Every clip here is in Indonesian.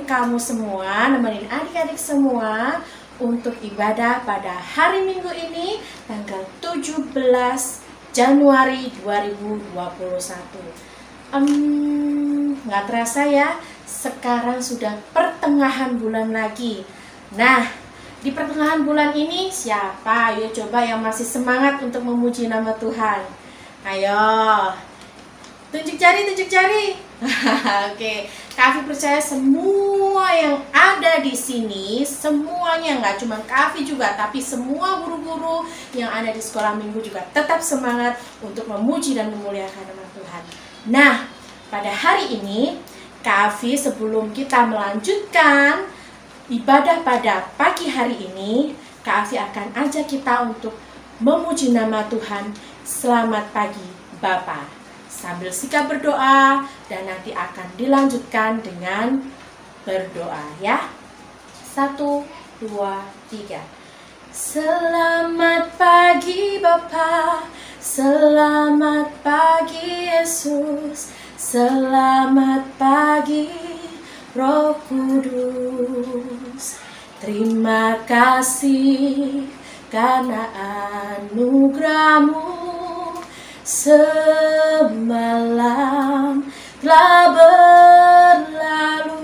nemenin kamu semua, nemenin adik-adik semua untuk ibadah pada hari Minggu ini tanggal 17 Januari 2021. Nggak terasa ya, sekarang sudah pertengahan bulan lagi. Nah, di pertengahan bulan ini siapa? Ayo coba yang masih semangat untuk memuji nama Tuhan. Ayo, tunjuk jari, tunjuk jari. Oke, Kak percaya semua yang ada di sini, semuanya, nggak cuma Kak juga, tapi semua guru-guru yang ada di sekolah minggu juga tetap semangat untuk memuji dan memuliakan nama Tuhan. Nah, pada hari ini, Kak sebelum kita melanjutkan ibadah pada pagi hari ini, Kak akan ajak kita untuk memuji nama Tuhan. Selamat pagi Bapa, sambil sikap berdoa dan nanti akan dilanjutkan dengan berdoa ya. 1, 2, 3. Selamat pagi Bapa, selamat pagi Yesus, selamat pagi Roh Kudus. Terima kasih karena anugerah-Mu semalam telah berlalu.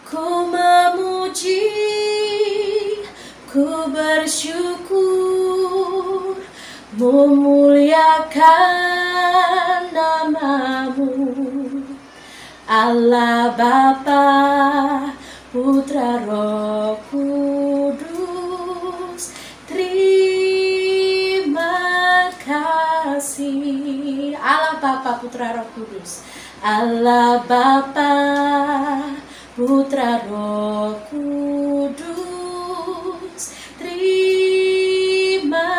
Ku memuji, ku bersyukur, memuliakan nama-Mu, Allah Bapa, Putra Roh Kudus. Terima kasih Allah Bapa, Putra Roh Kudus, Allah Bapa, Putra Roh Kudus. Terima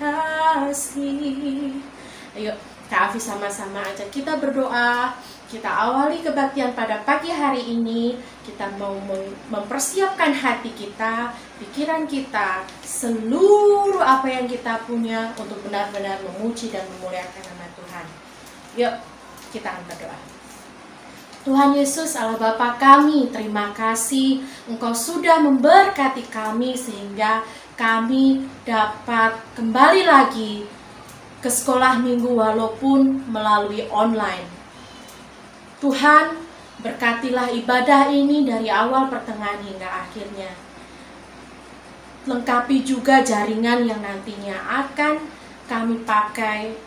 kasih. Ayo Kak sama-sama aja kita berdoa. Kita awali kebaktian pada pagi hari ini. Kita mau mempersiapkan hati kita, pikiran kita, seluruh apa yang kita punya untuk benar-benar memuji dan memuliakan nama Tuhan. Yuk, kita akan berdoa. Tuhan Yesus, Allah Bapa kami, terima kasih Engkau sudah memberkati kami sehingga kami dapat kembali lagi ke sekolah minggu walaupun melalui online. Tuhan, berkatilah ibadah ini dari awal, pertengahan hingga akhirnya. Lengkapi juga jaringan yang nantinya akan kami pakai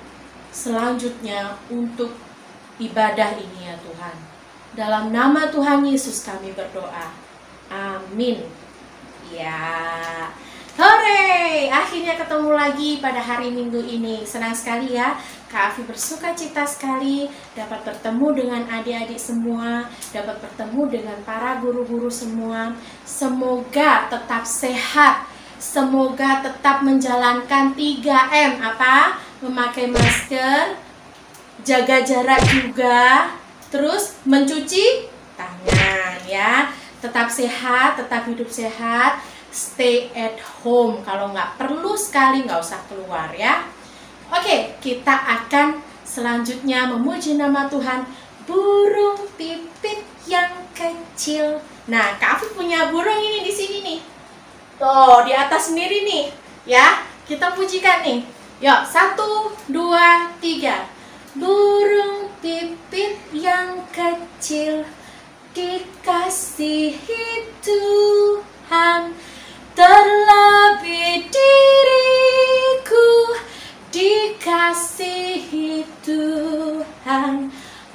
selanjutnya untuk ibadah ini ya Tuhan. Dalam nama Tuhan Yesus kami berdoa. Amin. Ya. Hore! Akhirnya ketemu lagi pada hari Minggu ini. Senang sekali ya. Kak Afi bersuka cita sekali dapat bertemu dengan adik-adik semua, dapat bertemu dengan para guru-guru semua. Semoga tetap sehat, semoga tetap menjalankan 3M. Apa? Memakai masker, jaga jarak juga, terus mencuci tangan ya. Tetap sehat, tetap hidup sehat, stay at home. Kalau nggak perlu sekali nggak usah keluar ya. Oke, kita akan selanjutnya memuji nama Tuhan. Burung pipit yang kecil. Nah, Kak Afi punya burung ini di sini nih. Tuh, di atas sendiri nih. Ya, kita pujikan nih. Yuk, 1, 2, 3. Burung pipit yang kecil dikasihi Tuhan, terlebih diriku dikasihi Tuhan.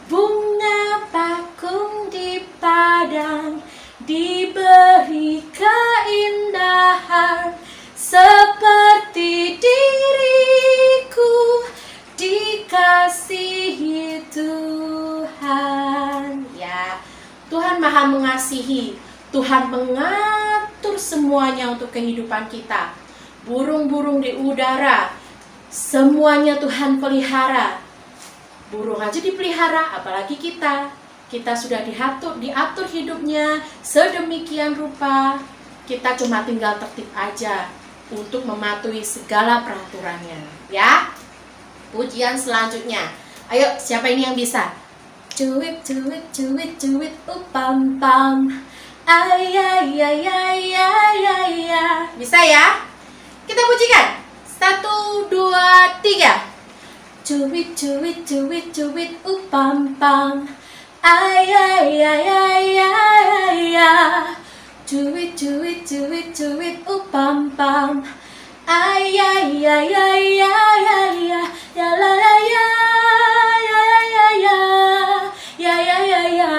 Bunga bakung di padang diberi keindahan, seperti diriku dikasihi Tuhan. Ya, Tuhan Maha mengasihi. Tuhan mengatur semuanya untuk kehidupan kita. Burung-burung di udara, semuanya Tuhan pelihara. Burung aja dipelihara, apalagi kita. Kita sudah diatur hidupnya sedemikian rupa. Kita cuma tinggal tertib aja untuk mematuhi segala peraturannya. Ya, pujian selanjutnya. Ayo, siapa ini yang bisa? cuit, cuit, cuit, cuit, pam pam. Ay, ay, ay, ay, ay, ay, ay. Bisa ya? Kita pujikan. 1, 2, 3. Cuit, cuit, cuit, cuit, pam pam. Ay, ay, ay, ay, ay, ay, ay. Cuit, cuit, cuit, cuit, pam pam. Ay, ay, ay, ay, ay, ay, ay. Ya la la ya, ya ya ya, ya ya ya ya,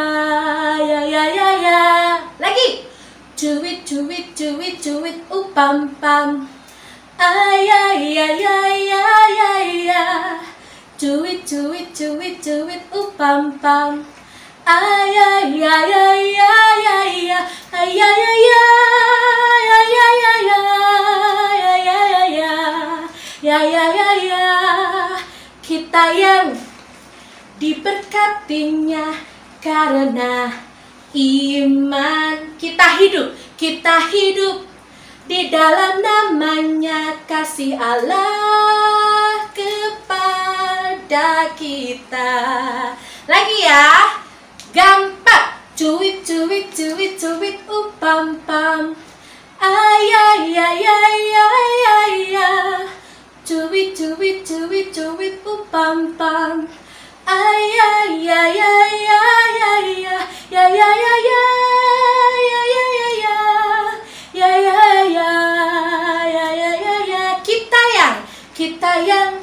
ya ya ya ya. Lagi. Cuit, cuit, cuit, cuit, pam pam. Ay, ay, ay, ay, ay, ay, ay. Cuit, cuit, cuit, cuit, pam pam. Ay, ay, ay, ay, ay, ay, ay, ay, ay, ay, ya ya ya ya. Kita yang diberkatinya karena iman. Kita hidup di dalam namanya kasih Allah kepada kita. Lagi ya, gampang. Cuit, cuit, cuit, cuit, pam pam. Ay, ay, ay, ay, ay, ay, ay. Cuit, cuit, cuit, cuit, pam pam. Ay, ay, ay, ay, ay, ay, ay, ya ya ya ya, ya ya ya ya, ya ya ya, ya ya ya ya. Kita yang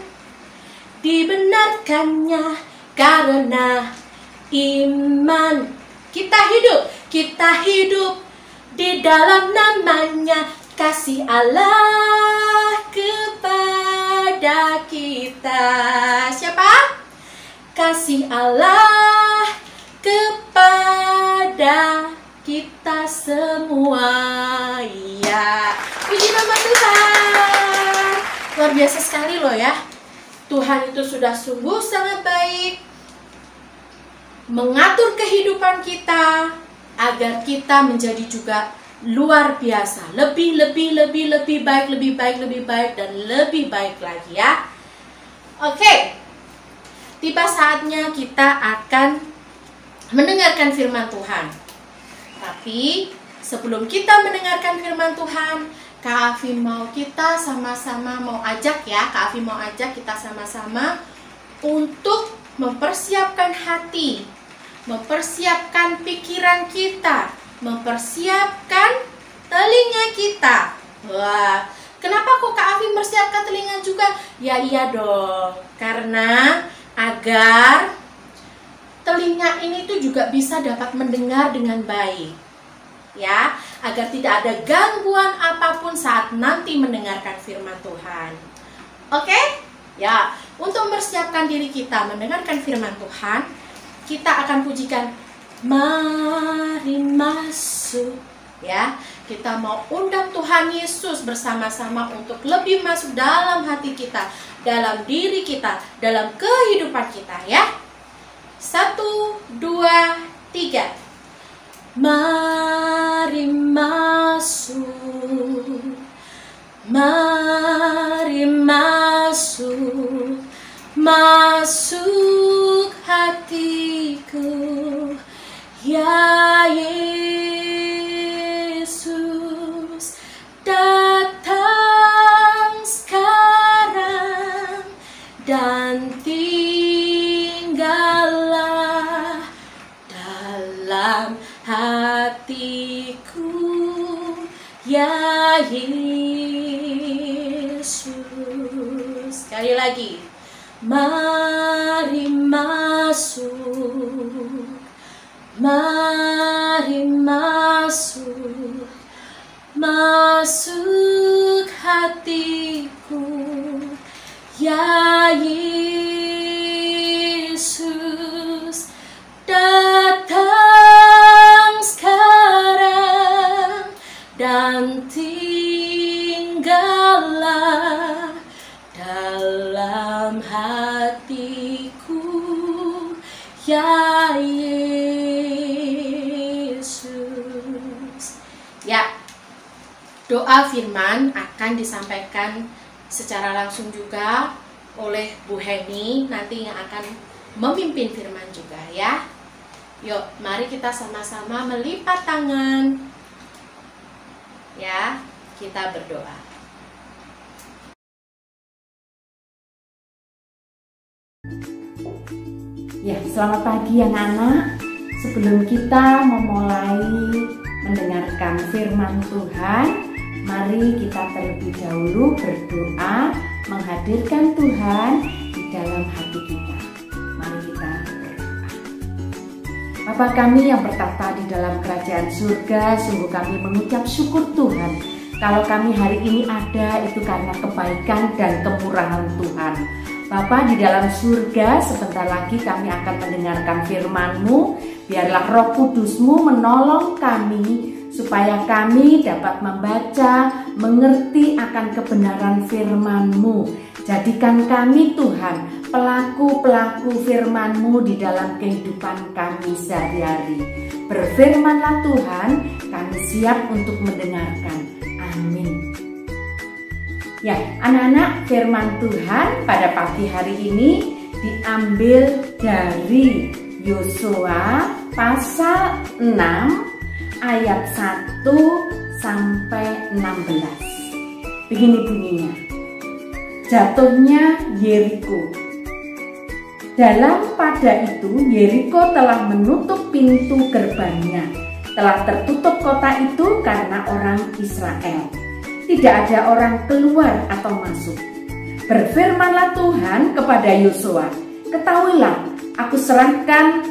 dibenarkannya karena iman. Kita hidup di dalam namanya kasih Allah kepada kita. Siapa? Kasih Allah kepada kita semua. Ya, puji nama Tuhan. Luar biasa sekali loh ya. Tuhan itu sudah sungguh sangat baik, mengatur kehidupan kita agar kita menjadi juga luar biasa, lebih baik, dan lebih baik lagi ya. Oke, tiba saatnya kita akan mendengarkan firman Tuhan. Tapi sebelum kita mendengarkan firman Tuhan, Kak Afi mau kita sama-sama mau ajak ya, Kak Afi mau ajak kita sama-sama untuk mempersiapkan hati, mempersiapkan pikiran kita, mempersiapkan telinga kita. Wah, kenapa kok Kak Afi mempersiapkan telinga juga? Ya iya dong, karena agar telinga ini tuh juga bisa dapat mendengar dengan baik. Ya, agar tidak ada gangguan apapun saat nanti mendengarkan firman Tuhan. Oke? Ya, untuk mempersiapkan diri kita mendengarkan firman Tuhan, kita akan pujikan Mari Masuk. Ya, kita mau undang Tuhan Yesus bersama-sama untuk lebih masuk dalam hati kita, dalam diri kita, dalam kehidupan kita ya. 1, 2, 3. Mari masuk, mari masuk, masuk hatiku, ya Yesus, datang sekarang dan tinggallah dalam hatiku, ya Yesus. Sekali lagi, mari masuk, mari masuk, masuk hatiku, ya Yesus, datang sekarang dan tinggallah dalam hatiku, ya Yesus. Ya, doa firman akan disampaikan secara langsung juga oleh Bu Heni nanti yang akan memimpin firman juga ya. Yuk, mari kita sama-sama melipat tangan. Ya, kita berdoa. Ya, selamat pagi anak-anak. Sebelum kita memulai mendengarkan firman Tuhan, mari kita terlebih dahulu berdoa menghadirkan Tuhan di dalam hati kita. Mari kita berdoa. Bapa kami yang bertata di dalam kerajaan surga, sungguh kami mengucap syukur Tuhan. Kalau kami hari ini ada, itu karena kebaikan dan kemurahan Tuhan. Bapa di dalam surga, sebentar lagi kami akan mendengarkan firman-Mu. Biarlah Roh Kudus-Mu menolong kami supaya kami dapat membaca, mengerti akan kebenaran firman-Mu. Jadikan kami Tuhan pelaku-pelaku firman-Mu di dalam kehidupan kami sehari-hari. Berfirmanlah Tuhan, kami siap untuk mendengarkan. Amin. Ya, anak-anak, firman Tuhan pada pagi hari ini diambil dari Yosua pasal 6 ayat 1 sampai 16. Begini bunyinya. Jatuhnya Yeriko. Dalam pada itu Yeriko telah menutup pintu gerbangnya. Telah tertutup kota itu karena orang Israel. Tidak ada orang keluar atau masuk. Berfirmanlah Tuhan kepada Yosua, ketahuilah, aku serahkan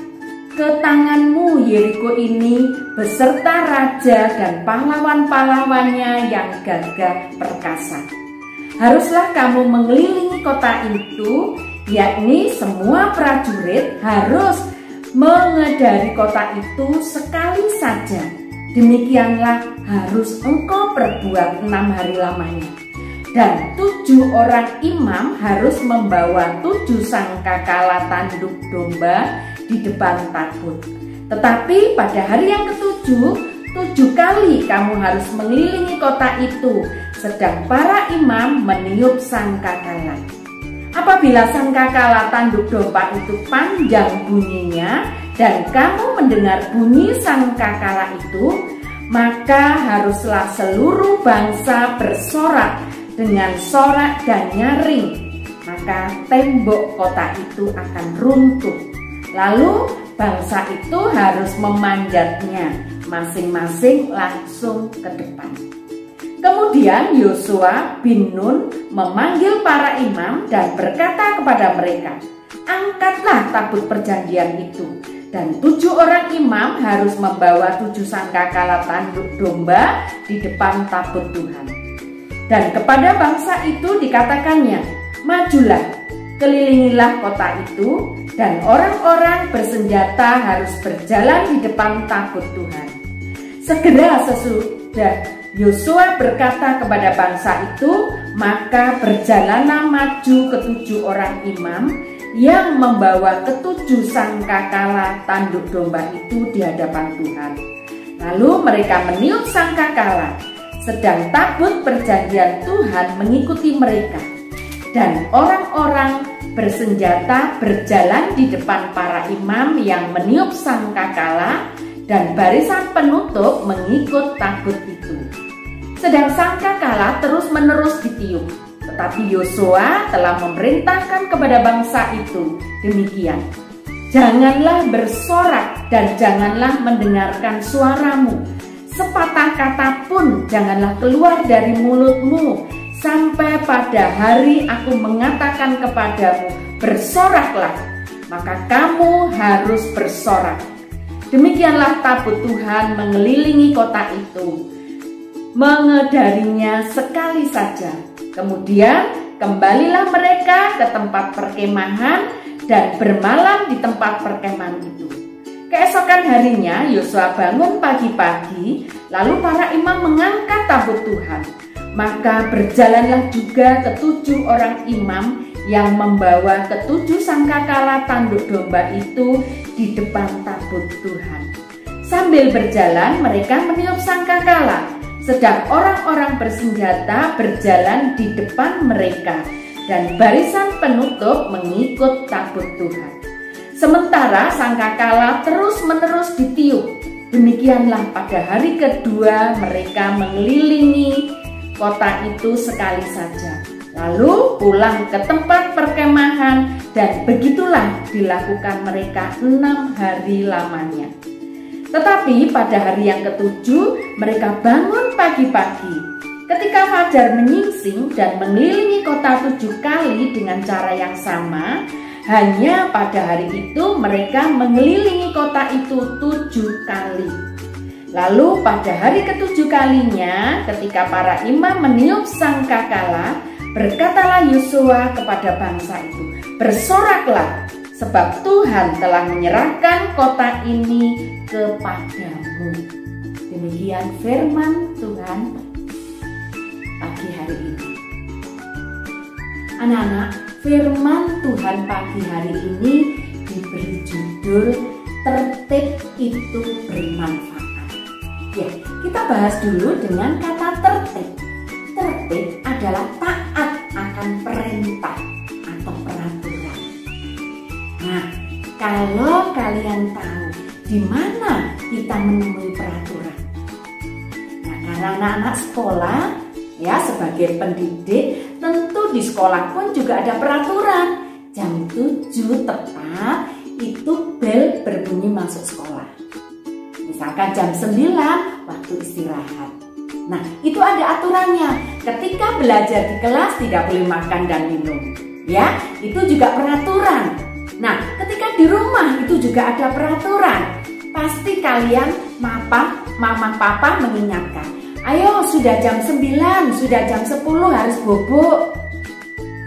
ke tanganmu Yeriko ini beserta raja dan pahlawan-pahlawannya yang gagah perkasa. Haruslah kamu mengelilingi kota itu, yakni semua prajurit harus mengedari kota itu sekali saja. Demikianlah harus engkau perbuat 6 hari lamanya. Dan 7 orang imam harus membawa 7 sangkakala tanduk domba di depan tabut. Tetapi pada hari yang ke-7, 7 kali kamu harus mengelilingi kota itu, sedang para imam meniup sangkakala. Apabila sangkakala tanduk domba itu panjang bunyinya dan kamu mendengar bunyi sangkakala itu, maka haruslah seluruh bangsa bersorak dengan sorak dan nyaring. Maka tembok kota itu akan runtuh. Lalu bangsa itu harus memanjatnya, masing-masing langsung ke depan. Kemudian Yosua bin Nun memanggil para imam dan berkata kepada mereka, angkatlah tabut perjanjian itu. Dan 7 orang imam harus membawa 7 sangkakala tanduk domba di depan tabut Tuhan. Dan kepada bangsa itu dikatakannya, majulah, kelilingilah kota itu, dan orang-orang bersenjata harus berjalan di depan tabut Tuhan. Segera sesudah Yosua berkata kepada bangsa itu, maka berjalanlah maju ke-7 orang imam yang membawa ke-7 sangkakala tanduk domba itu di hadapan Tuhan. Lalu mereka meniup sangkakala, sedang tabut perjanjian Tuhan mengikuti mereka. Dan orang-orang bersenjata berjalan di depan para imam yang meniup sangkakala, dan barisan penutup mengikut tabut itu. Sedang sangkakala terus-menerus ditiup. Tetapi Yosua telah memerintahkan kepada bangsa itu demikian. Janganlah bersorak dan janganlah mendengarkan suaramu. Sepatah kata pun janganlah keluar dari mulutmu, sampai pada hari aku mengatakan kepadamu, bersoraklah, maka kamu harus bersorak. Demikianlah tabut Tuhan mengelilingi kota itu, mengedarinya sekali saja. Kemudian kembalilah mereka ke tempat perkemahan dan bermalam di tempat perkemahan itu. Keesokan harinya Yosua bangun pagi-pagi, lalu para imam mengangkat tabut Tuhan. Maka berjalanlah juga ke-7 orang imam yang membawa ke-7 sangkakala tanduk domba itu di depan tabut Tuhan. Sambil berjalan mereka meniup sangkakala, sedang orang-orang bersenjata berjalan di depan mereka, dan barisan penutup mengikut tabut Tuhan. Sementara sangkakala terus-menerus ditiup. Demikianlah pada hari kedua mereka mengelilingi kota itu sekali saja, lalu pulang ke tempat perkemahan, dan begitulah dilakukan mereka 6 hari lamanya. Tetapi pada hari yang ketujuh mereka bangun pagi-pagi. Ketika fajar menyingsing dan mengelilingi kota 7 kali dengan cara yang sama. Hanya pada hari itu mereka mengelilingi kota itu 7 kali. Lalu pada hari ke-7 kalinya, ketika para imam meniup sangkakala, berkatalah Yosua kepada bangsa itu, "Bersoraklah, sebab Tuhan telah menyerahkan kota ini kepadamu." Demikian firman Tuhan pagi hari ini. Anak-anak, firman Tuhan pagi hari ini diberi judul tertib itu bermanfaat. Ya, kita bahas dulu dengan kata tertib. Tertib adalah taat akan perintah atau peraturan. Nah, kalau kalian tahu di mana kita menemui peraturan. Nah, karena anak-anak sekolah ya sebagai pendidik, tentu di sekolah pun juga ada peraturan. Jam 7 tepat itu bel berbunyi masuk sekolah. Misalkan jam 9 waktu istirahat. Nah, itu ada aturannya. Ketika belajar di kelas tidak boleh makan dan minum. Ya, itu juga peraturan. Nah, ketika di rumah itu juga ada peraturan. Pasti kalian mama papa mengingatkan. Ayo, sudah jam 9, sudah jam 10 harus bobok.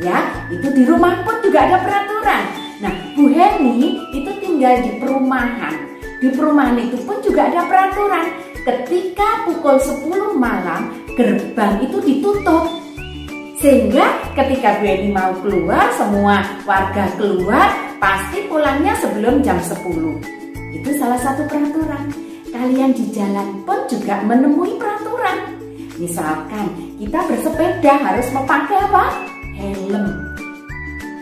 Ya, itu di rumah pun juga ada peraturan. Nah, Bu Heni itu tinggal di perumahan. Di perumahan itu pun juga ada peraturan. Ketika pukul 10 malam, gerbang itu ditutup. Sehingga ketika Bu Heni mau keluar, semua warga keluar, pasti pulangnya sebelum jam 10. Itu salah satu peraturan. Kalian di jalan pun juga menemui peraturan. Misalkan kita bersepeda harus memakai apa? Helm.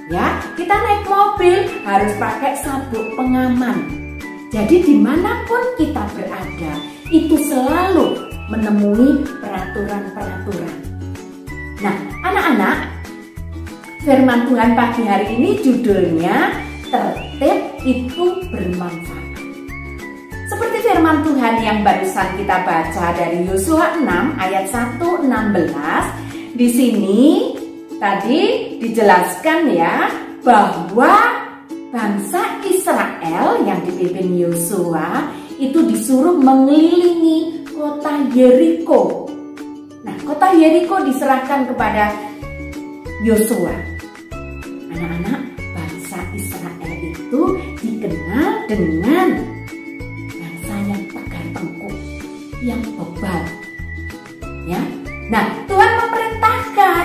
Ya, kita naik mobil harus pakai sabuk pengaman. Jadi dimanapun kita berada, itu selalu menemui peraturan-peraturan. Nah, anak-anak, firman Tuhan pagi hari ini judulnya tertib itu bermanfaat. Seperti firman Tuhan yang barusan kita baca dari Yosua 6 ayat 1-16. Di sini tadi dijelaskan ya bahwa bangsa Israel yang dipimpin Yosua itu disuruh mengelilingi kota Yeriko. Nah, kota Yeriko diserahkan kepada Yosua. Anak-anak, bangsa Israel itu dikenal dengan yang tegar tengkuk, yang bebal. Ya. Nah, Tuhan memerintahkan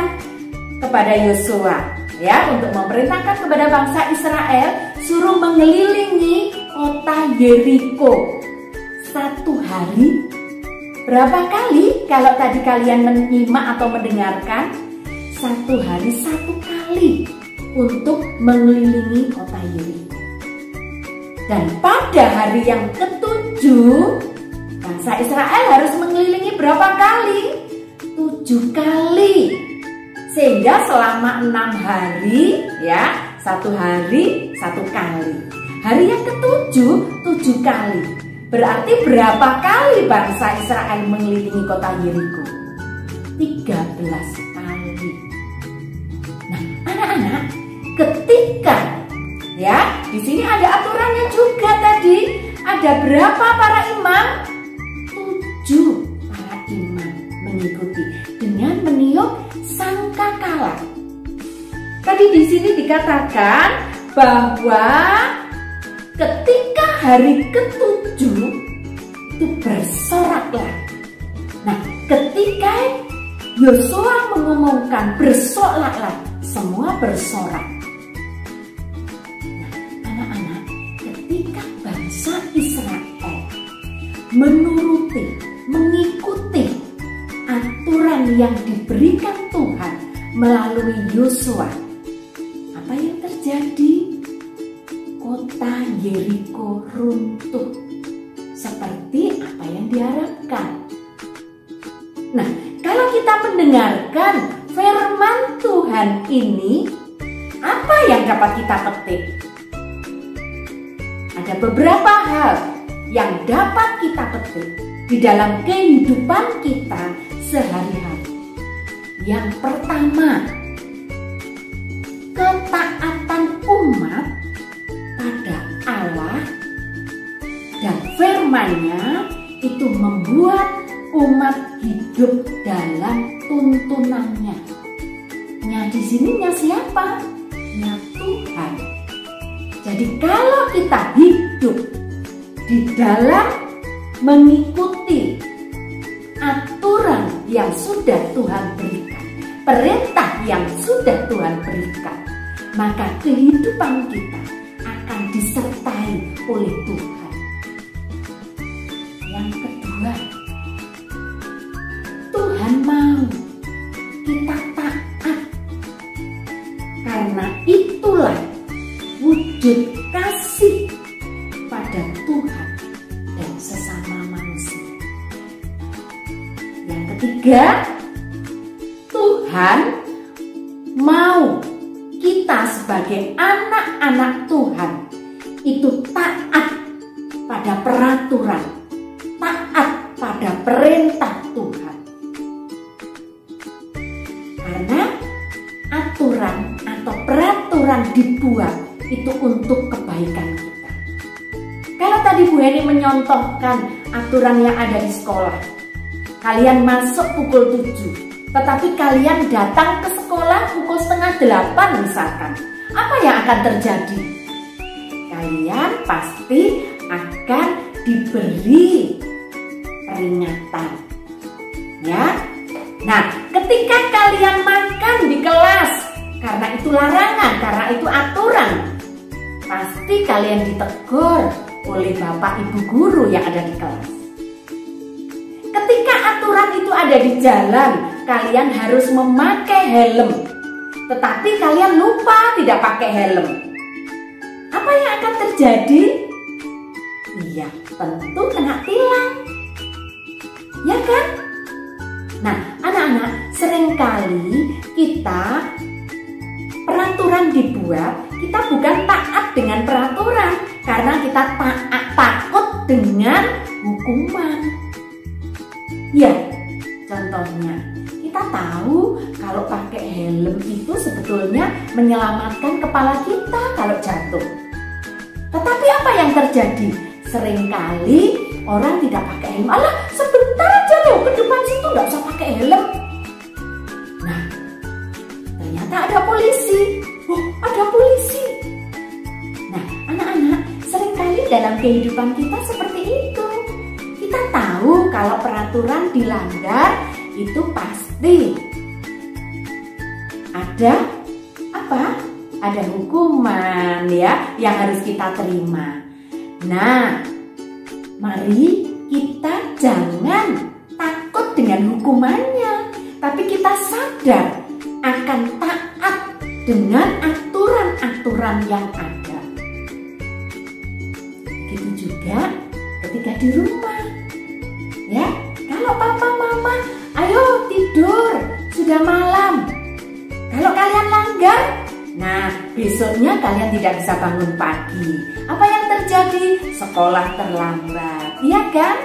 kepada Yosua ya untuk memerintahkan kepada bangsa Israel suruh mengelilingi kota Yeriko 1 hari. Berapa kali kalau tadi kalian menyimak atau mendengarkan? 1 hari 1 kali untuk mengelilingi kota Yeriko. Dan pada hari yang ke-7, bangsa Israel harus mengelilingi berapa kali? 7 kali. Sehingga selama 6 hari ya, 1 hari 1 kali. Hari yang ke-7, 7 kali. Berarti berapa kali bangsa Israel mengelilingi kota Yeriko? 13 kali. Nah, anak-anak, ketika ya, di sini ada aturannya juga tadi. Ada berapa para imam? 7 para imam mengikuti dengan meniup sangkakala. Tadi di sini dikatakan bahwa ketika hari ke-7 itu bersoraklah. Nah, ketika Yosua mengumumkan bersoraklah, semua bersorak. Bangsa Israel mengikuti aturan yang diberikan Tuhan melalui Yosua. Apa yang terjadi? Kota Yeriko runtuh seperti apa yang diharapkan. Nah, kalau kita mendengarkan firman Tuhan ini, apa yang dapat kita petik? Ada beberapa hal yang dapat kita petik di dalam kehidupan kita sehari-hari. Yang pertama, ketaatan umat pada Allah dan firman-Nya itu membuat umat hidup dalam tuntunannya. Di sininya siapa? Tuhan. Jadi kalau kita hidup di dalam mengikuti aturan yang sudah Tuhan berikan, perintah yang sudah Tuhan berikan, maka kehidupan kita akan disertai oleh Tuhan. Yang kedua, Tuhan mau kita taat, karena itulah wujud kasih pada Tuhan dan sesama manusia. Yang ketiga, Tuhan mau kita sebagai anak-anak Tuhan itu taat pada peraturan, taat pada perintah Tuhan. Karena aturan atau peraturan dibuat itu untuk kebaikan kita. Kalau tadi Bu Heni menyontohkan aturan yang ada di sekolah, kalian masuk pukul 7, tetapi kalian datang ke sekolah pukul 7:30 misalkan, apa yang akan terjadi? Kalian pasti akan diberi peringatan, ya. Nah, ketika kalian makan di kelas, karena itu larangan, karena itu aturan, pasti kalian ditegur oleh bapak ibu guru yang ada di kelas. Ketika aturan itu ada di jalan, kalian harus memakai helm, tetapi kalian lupa tidak pakai helm. Apa yang akan terjadi? Iya, tentu kena tilang, ya kan? Nah, anak-anak, seringkali kita peraturan dibuat, kita bukan taat dengan peraturan, karena kita takut dengan hukuman. Ya, contohnya, kita tahu kalau pakai helm itu sebetulnya menyelamatkan kepala kita kalau jatuh. Tetapi apa yang terjadi? Seringkali orang tidak pakai helm. Alah, sebentar aja loh, ke depan situ nggak usah pakai helm. Nah, ternyata ada polisi. Oh, ada polisi. Nah, anak-anak, seringkali dalam kehidupan kita seperti itu. Kita tahu kalau peraturan dilanggar itu pasti ada apa? Ada hukuman, ya, yang harus kita terima. Nah, mari kita jangan takut dengan hukumannya, tapi kita sadar akan taat dengan aturan-aturan yang ada. Begitu juga ketika di rumah, ya. Kalau papa mama, ayo tidur, sudah malam. Kalau kalian langgar, nah besoknya kalian tidak bisa bangun pagi. Apa yang terjadi? Sekolah terlambat, iya kan?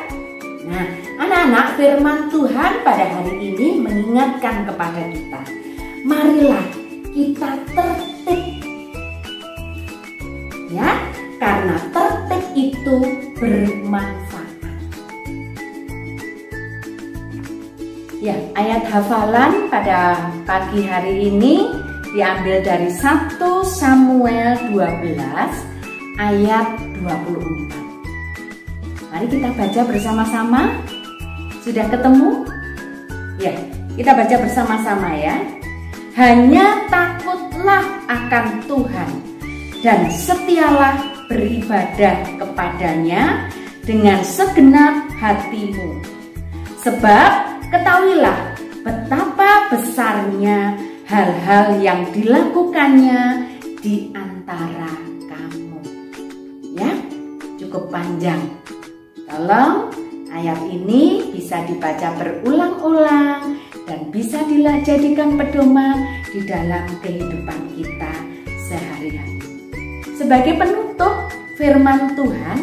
Nah, anak-anak, firman Tuhan pada hari ini mengingatkan kepada kita, marilah kita tertib, ya, karena tertib itu bermanfaat. Ya, ayat hafalan pada pagi hari ini diambil dari 1 Samuel 12 ayat 24. Mari kita baca bersama-sama. Sudah ketemu? Ya, kita baca bersama-sama ya. Hanya takutlah akan Tuhan dan setialah beribadah kepadanya dengan segenap hatimu. Sebab ketahuilah betapa besarnya hal-hal yang dilakukannya di antara kamu. Ya, cukup panjang. Tolong ayat ini bisa dibaca berulang-ulang dan bisa dijadikan pedoman di dalam kehidupan kita sehari-hari. Sebagai penutup firman Tuhan,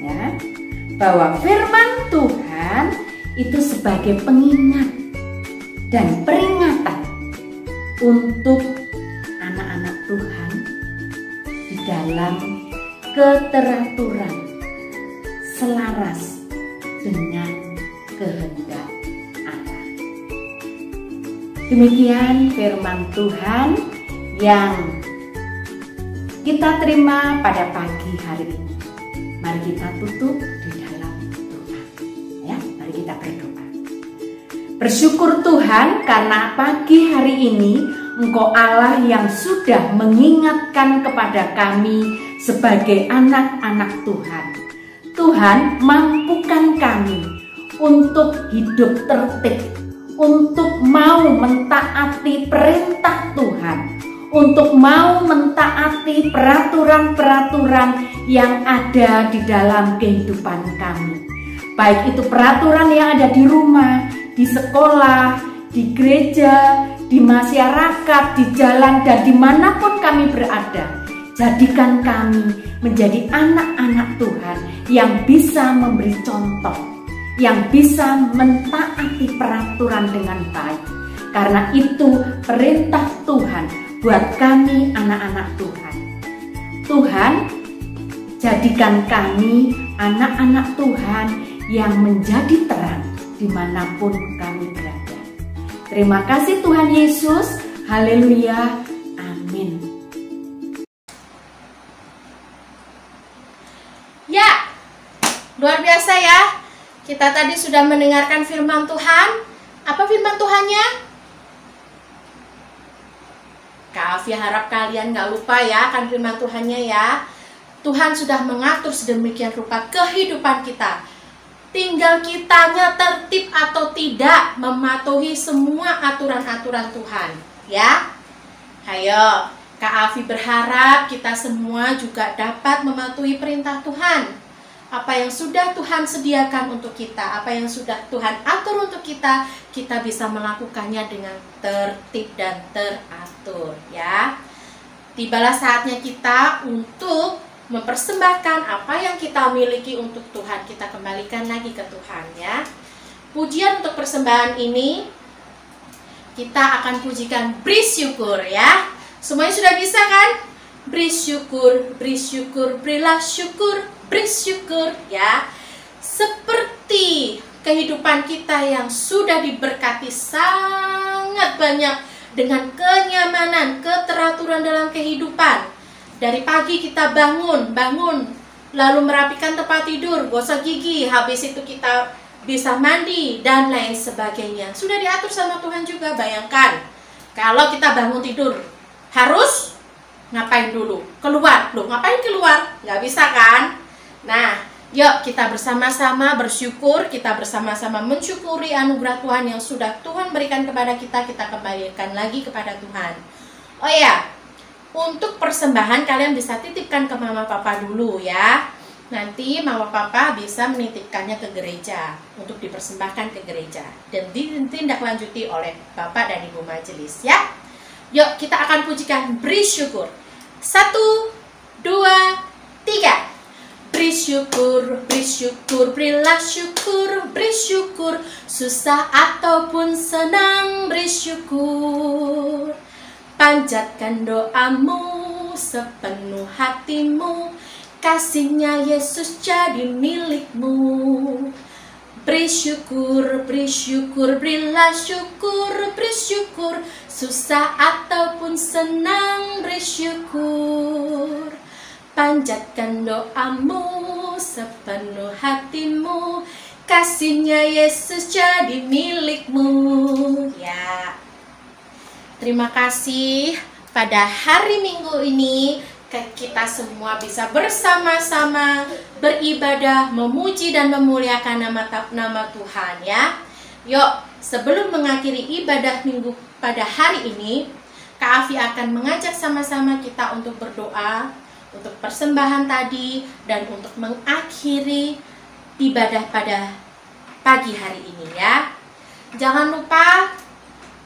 ya, bahwa firman Tuhan itu sebagai pengingat dan peringatan untuk anak-anak Tuhan di dalam keteraturan selaras dengan kehendak Allah. Demikian firman Tuhan yang kita terima pada pagi hari ini. Mari kita tutup di dalam doa. Ya, mari kita berdoa. Bersyukur Tuhan karena pagi hari ini Engkau Allah yang sudah mengingatkan kepada kami sebagai anak-anak Tuhan. Tuhan, mampukan kami untuk hidup tertib, untuk mau mentaati perintah Tuhan, untuk mau mentaati peraturan-peraturan yang ada di dalam kehidupan kami. Baik itu peraturan yang ada di rumah, di sekolah, di gereja, di masyarakat, di jalan, dan dimanapun kami berada. Jadikan kami menjadi anak-anak Tuhan yang bisa memberi contoh, yang bisa mentaati peraturan dengan baik. Karena itu perintah Tuhan buat kami anak-anak Tuhan. Tuhan, jadikan kami anak-anak Tuhan yang menjadi terang dimanapun kami berada. Terima kasih Tuhan Yesus. Haleluya. Amin. Ya, luar biasa ya. Kita tadi sudah mendengarkan firman Tuhan. Apa firman Tuhannya? Kak Afi harap kalian gak lupa ya akan firman Tuhannya ya. Tuhan sudah mengatur sedemikian rupa kehidupan kita. Tinggal kitanya tertib atau tidak mematuhi semua aturan-aturan Tuhan ya. Ayo, Kak Afi berharap kita semua juga dapat mematuhi perintah Tuhan. Apa yang sudah Tuhan sediakan untuk kita, apa yang sudah Tuhan atur untuk kita, kita bisa melakukannya dengan tertib dan teratur ya. Tibalah saatnya kita untuk mempersembahkan apa yang kita miliki untuk Tuhan. Kita kembalikan lagi ke Tuhan ya. Pujian untuk persembahan ini kita akan pujikan beri syukur ya. Semuanya sudah bisa kan? Beri syukur, berilah syukur, beri syukur ya. Seperti kehidupan kita yang sudah diberkati sangat banyak dengan kenyamanan, keteraturan dalam kehidupan. Dari pagi kita bangun, lalu merapikan tempat tidur, gosok gigi, habis itu kita bisa mandi dan lain sebagainya. Sudah diatur sama Tuhan juga. Bayangkan kalau kita bangun tidur harus ngapain dulu? Keluar. Loh, ngapain keluar? Nggak bisa kan? Nah, yuk kita bersama-sama bersyukur, kita bersama-sama mensyukuri anugerah Tuhan yang sudah Tuhan berikan kepada kita. Kita kembalikan lagi kepada Tuhan. Oh ya, untuk persembahan kalian bisa titipkan ke mama papa dulu ya. Nanti mama papa bisa menitipkannya ke gereja untuk dipersembahkan ke gereja dan ditindaklanjuti oleh bapak dan ibu majelis ya. Yuk kita akan pujikan beri syukur. 1, 2, 3. Beri syukur, berilah syukur, beri syukur. Susah ataupun senang, beri syukur. Panjatkan doamu sepenuh hatimu, kasihnya Yesus jadi milikmu. Beri syukur, berilah syukur, beri syukur. Susah ataupun senang, beri syukur. Panjatkan doamu sepenuh hatimu, kasihnya Yesus jadi milikmu. Ya. Terima kasih pada hari Minggu ini kita semua bisa bersama-sama beribadah, memuji dan memuliakan nama Tuhan ya. Yuk, sebelum mengakhiri ibadah Minggu pada hari ini, Kak Afi akan mengajak sama-sama kita untuk berdoa, untuk persembahan tadi dan untuk mengakhiri ibadah pada pagi hari ini ya. Jangan lupa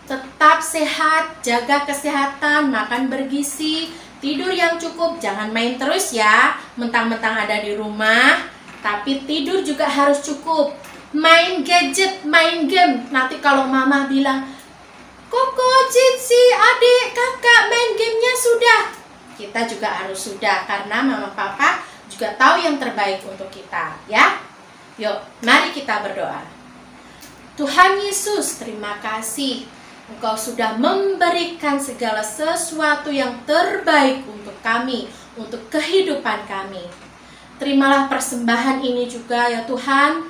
tetap sehat, jaga kesehatan, makan bergizi, tidur yang cukup, jangan main terus ya, mentang-mentang ada di rumah, tapi tidur juga harus cukup. Main gadget, main game, nanti kalau mama bilang, Koko, Cici, adik, kakak main gamenya sudah, kita juga harus sudah, karena mama papa juga tahu yang terbaik untuk kita ya. Yuk, mari kita berdoa. Tuhan Yesus, terima kasih Engkau sudah memberikan segala sesuatu yang terbaik untuk kami, untuk kehidupan kami. Terimalah persembahan ini juga ya Tuhan,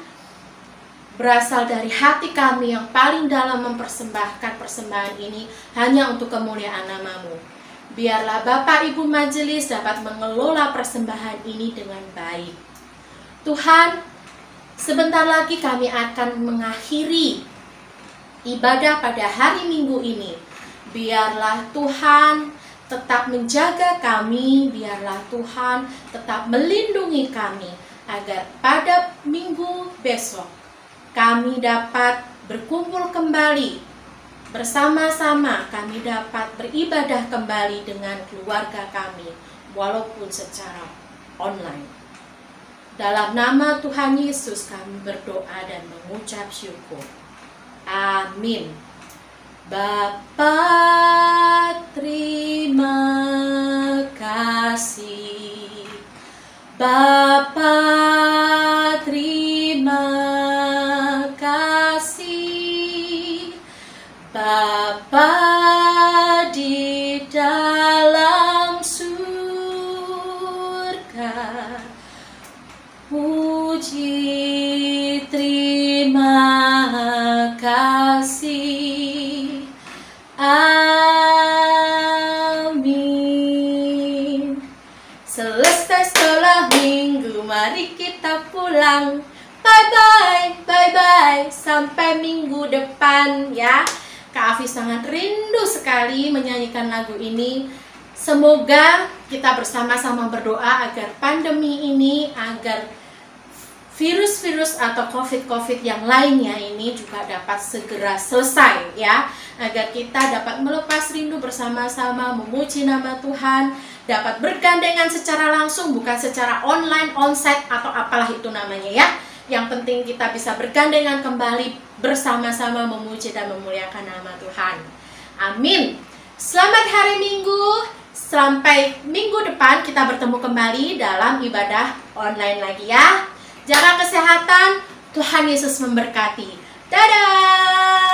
berasal dari hati kami yang paling dalam mempersembahkan persembahan ini hanya untuk kemuliaan nama-Mu. Biarlah Bapak Ibu Majelis dapat mengelola persembahan ini dengan baik. Tuhan, sebentar lagi kami akan mengakhiri ibadah pada hari Minggu ini. Biarlah Tuhan tetap menjaga kami, biarlah Tuhan tetap melindungi kami, agar pada minggu besok kami dapat berkumpul kembali bersama-sama, kami dapat beribadah kembali dengan keluarga kami, walaupun secara online. Dalam nama Tuhan Yesus kami berdoa dan mengucap syukur. Amin. Bapa, terima kasih. Bapa, terima kasih. Bapa di dalam surga, puji terima kasih. Amin. Selesai sekolah minggu, mari kita pulang. Bye-bye, bye-bye, sampai minggu depan ya. Kak Afi sangat rindu sekali menyanyikan lagu ini. Semoga kita bersama-sama berdoa agar pandemi ini, agar virus-virus atau COVID-COVID yang lainnya ini juga dapat segera selesai ya. Agar kita dapat melepas rindu bersama-sama, memuji nama Tuhan, dapat bergandengan secara langsung, bukan secara online, onsite, atau apalah itu namanya ya. Yang penting kita bisa bergandengan kembali bersama-sama memuji dan memuliakan nama Tuhan. Amin. Selamat hari Minggu. Sampai minggu depan kita bertemu kembali dalam ibadah online lagi ya. Jaga kesehatan, Tuhan Yesus memberkati. Dadah!